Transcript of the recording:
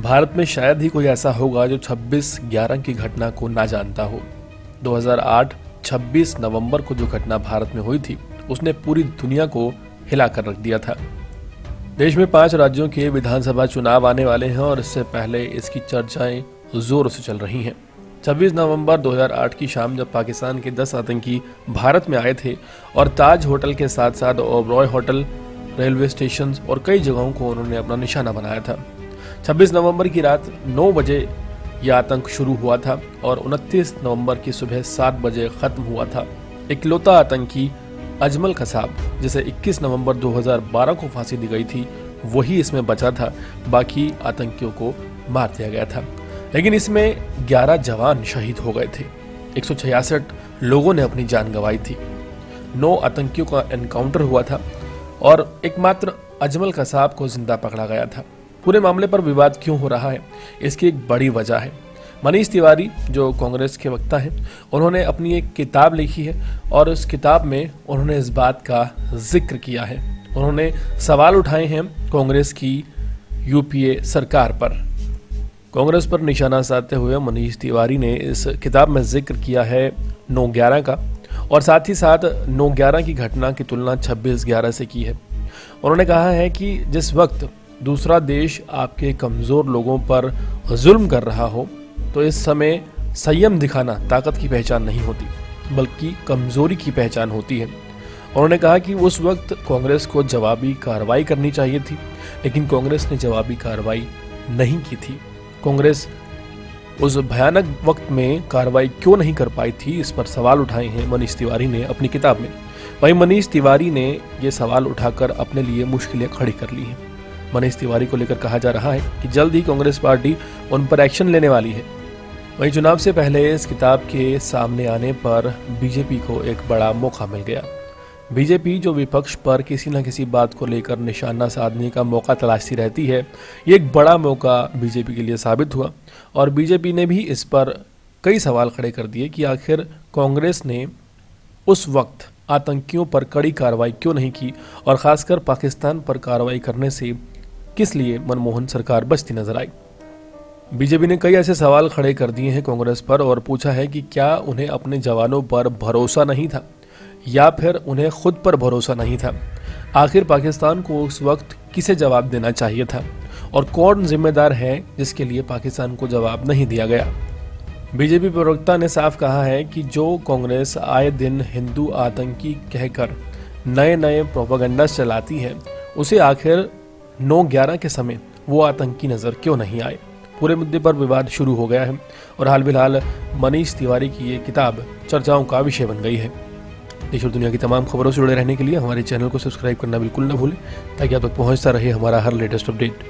भारत में शायद ही कोई ऐसा होगा जो 26/11 की घटना को ना जानता हो। 2008 26 नवंबर को जो घटना भारत में हुई थी उसने पूरी दुनिया को हिला कर रख दिया था। देश में 5 राज्यों के विधानसभा चुनाव आने वाले हैं और इससे पहले इसकी चर्चाएं जोरों से चल रही हैं। 26 नवंबर 2008 की शाम जब पाकिस्तान के 10 आतंकी भारत में आए थे और ताज होटल के साथ साथ ओबरॉय होटल, रेलवे स्टेशन और कई जगहों को उन्होंने अपना निशाना बनाया था। 26 नवंबर की रात 9 बजे यह आतंक शुरू हुआ था और 29 नवंबर की सुबह 7 बजे खत्म हुआ था। इकलौता आतंकी अजमल कसाब, जिसे 21 नवंबर 2012 को फांसी दी गई थी, वही इसमें बचा था। बाकी आतंकियों को मार दिया गया था, लेकिन इसमें 11 जवान शहीद हो गए थे। 166 लोगों ने अपनी जान गंवाई थी। 9 आतंकियों का एनकाउंटर हुआ था और एकमात्र अजमल कसाब को जिंदा पकड़ा गया था। पूरे मामले पर विवाद क्यों हो रहा है, इसकी एक बड़ी वजह है। मनीष तिवारी जो कांग्रेस के वक्ता हैं, उन्होंने अपनी एक किताब लिखी है और उस किताब में उन्होंने इस बात का जिक्र किया है। उन्होंने सवाल उठाए हैं कांग्रेस की यूपीए सरकार पर। कांग्रेस पर निशाना साधते हुए मनीष तिवारी ने इस किताब में जिक्र किया है 9/11 का और साथ ही साथ 9/11 की घटना की तुलना 26/11 से की है। उन्होंने कहा है कि जिस वक्त दूसरा देश आपके कमज़ोर लोगों पर जुल्म कर रहा हो तो इस समय संयम दिखाना ताकत की पहचान नहीं होती, बल्कि कमज़ोरी की पहचान होती है। उन्होंने कहा कि उस वक्त कांग्रेस को जवाबी कार्रवाई करनी चाहिए थी, लेकिन कांग्रेस ने जवाबी कार्रवाई नहीं की थी। कांग्रेस उस भयानक वक्त में कार्रवाई क्यों नहीं कर पाई थी, इस पर सवाल उठाए हैं मनीष तिवारी ने अपनी किताब में। वहीं मनीष तिवारी ने ये सवाल उठाकर अपने लिए मुश्किलें खड़ी कर ली हैं। मनीष तिवारी को लेकर कहा जा रहा है कि जल्द ही कांग्रेस पार्टी उन पर एक्शन लेने वाली है। वहीं चुनाव से पहले इस किताब के सामने आने पर बीजेपी को एक बड़ा मौका मिल गया। बीजेपी जो विपक्ष पर किसी न किसी बात को लेकर निशाना साधने का मौका तलाशती रहती है, ये एक बड़ा मौका बीजेपी के लिए साबित हुआ और बीजेपी ने भी इस पर कई सवाल खड़े कर दिए कि आखिर कांग्रेस ने उस वक्त आतंकियों पर कड़ी कार्रवाई क्यों नहीं की और ख़ासकर पाकिस्तान पर कार्रवाई करने से किस लिए मनमोहन सरकार बचती नजर आई। बीजेपी ने कई ऐसे सवाल खड़े कर दिए हैं कांग्रेस पर और पूछा है कि क्या उन्हें अपने जवानों पर भरोसा नहीं था या फिर उन्हें खुद पर भरोसा नहीं था। आखिर पाकिस्तान को उस वक्त किसे जवाब देना चाहिए था और कौन जिम्मेदार है जिसके लिए पाकिस्तान को जवाब नहीं दिया गया। बीजेपी प्रवक्ता ने साफ कहा है कि जो कांग्रेस आए दिन हिंदू आतंकी कहकर नए नए प्रोपेगेंडा चलाती है, उसे आखिर 9/11 के समय वो आतंकी नज़र क्यों नहीं आए। पूरे मुद्दे पर विवाद शुरू हो गया है और हाल फिलहाल मनीष तिवारी की ये किताब चर्चाओं का विषय बन गई है। देश और दुनिया की तमाम खबरों से जुड़े रहने के लिए हमारे चैनल को सब्सक्राइब करना बिल्कुल न भूलें, ताकि आप तक पहुंचता रहे हमारा हर लेटेस्ट अपडेट।